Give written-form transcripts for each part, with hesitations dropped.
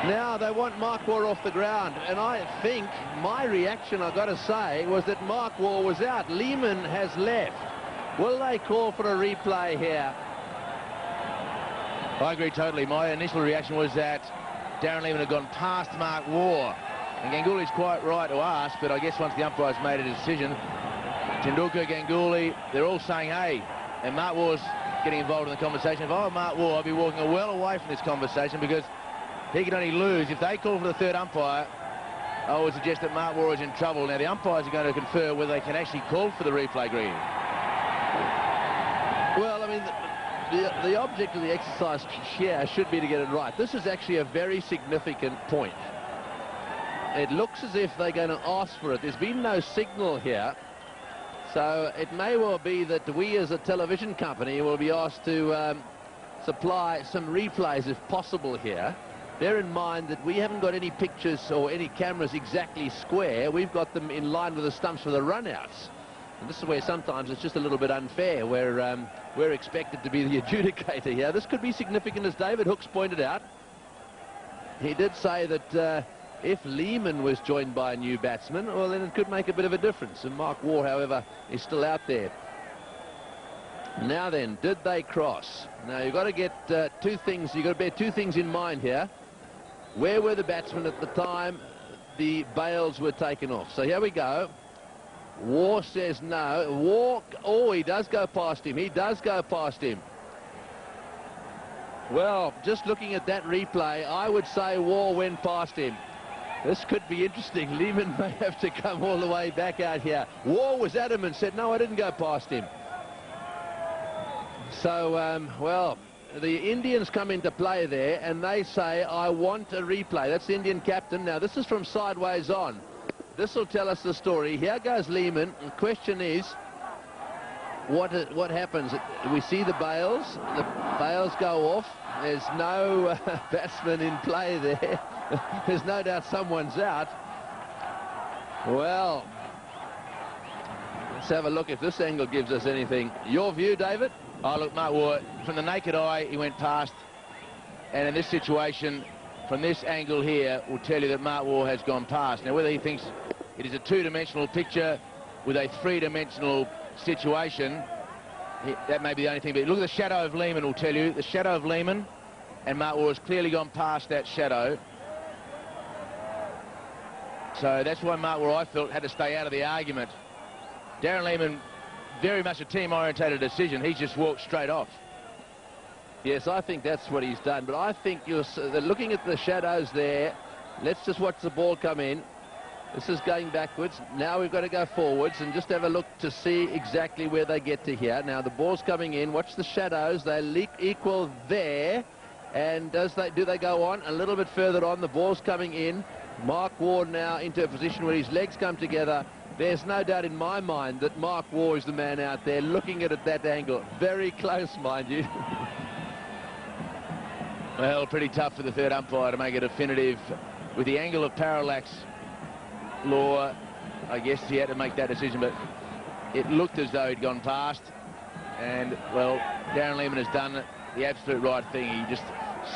Now they want Mark Waugh off the ground, and I think my reaction, I've got to say, was that Mark Waugh was out. Lehmann has left. Will they call for a replay here? I agree totally. My initial reaction was that Darren Lehmann had gone past Mark Waugh. And Ganguly's quite right to ask, but I guess once the umpire's made a decision, Tendulkar, Ganguly, they're all saying, hey, and Mark Waugh's getting involved in the conversation. If I were Mark Waugh, I'd be walking well away from this conversation, because he can only lose. If they call for the third umpire, I would suggest that Mark Waugh is in trouble. Now, the umpires are going to confer whether they can actually call for the replay, Green. Well, I mean, the object of the exercise here should be to get it right. This is actually a very significant point. It looks as if they're going to ask for it. There's been no signal here. So it may well be that we as a television company will be asked to supply some replays if possible here. Bear in mind that we haven't got any pictures or any cameras exactly square. We've got them in line with the stumps for the runouts. And this is where sometimes it's just a little bit unfair, where we're expected to be the adjudicator here. This could be significant, as David Hooks pointed out. He did say that if Lehmann was joined by a new batsman, well, then it could make a bit of a difference. And Mark Waugh, however, is still out there. Now then, did they cross? Now, you've got to get two things. You've got to bear two things in mind here. Where were the batsmen at the time the bails were taken off? So here we go. Waugh says no. Waugh, oh, he does go past him. He does go past him. Well, just looking at that replay, I would say Waugh went past him. This could be interesting. Lehmann may have to come all the way back out here. Waugh was adamant, said, no, I didn't go past him. So, well, the Indians come into play there, and they say, I want a replay. That's the Indian captain. Now, this is from sideways on. This will tell us the story. Here goes Lehmann. The question is, what happens? We see the bails. The bails go off. There's no batsman in play there. There's no doubt someone's out. Well, let's have a look if this angle gives us anything. Your view, David? Oh, look, Mark Waugh, from the naked eye, he went past. And in this situation, from this angle here, will tell you that Mark Waugh has gone past. Now, whether he thinks it is a two-dimensional picture with a three-dimensional situation, that may be the only thing. But look at the shadow of Lehmann will tell you. The shadow of Lehmann, and Mark Waugh has clearly gone past that shadow. So that's why Mark Waugh, I felt, had to stay out of the argument. Darren Lehmann, very much a team-orientated decision. He's just walked straight off. Yes, I think that's what he's done. But I think you're looking at the shadows there. Let's just watch the ball come in. This is going backwards. Now we've got to go forwards and just have a look to see exactly where they get to here. Now the ball's coming in. Watch the shadows. They equal there. And do they go on? A little bit further on. The ball's coming in. Mark Waugh now into a position where his legs come together. There's no doubt in my mind that Mark Waugh is the man out there looking at it at that angle. Very close, mind you. Well, pretty tough for the third umpire to make it definitive. With the angle of parallax law, I guess he had to make that decision, but it looked as though he'd gone past. And, well, Darren Lehmann has done the absolute right thing. He just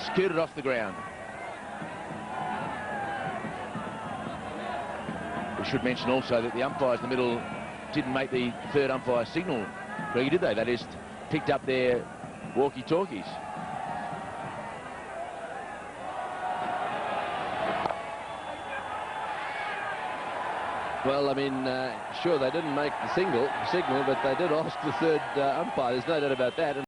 scooted off the ground. We should mention also that the umpires in the middle didn't make the third umpire signal. Really, did they? They just picked up their walkie-talkies. Well, I mean, sure, they didn't make the signal, but they did ask the third umpire. There's no doubt about that.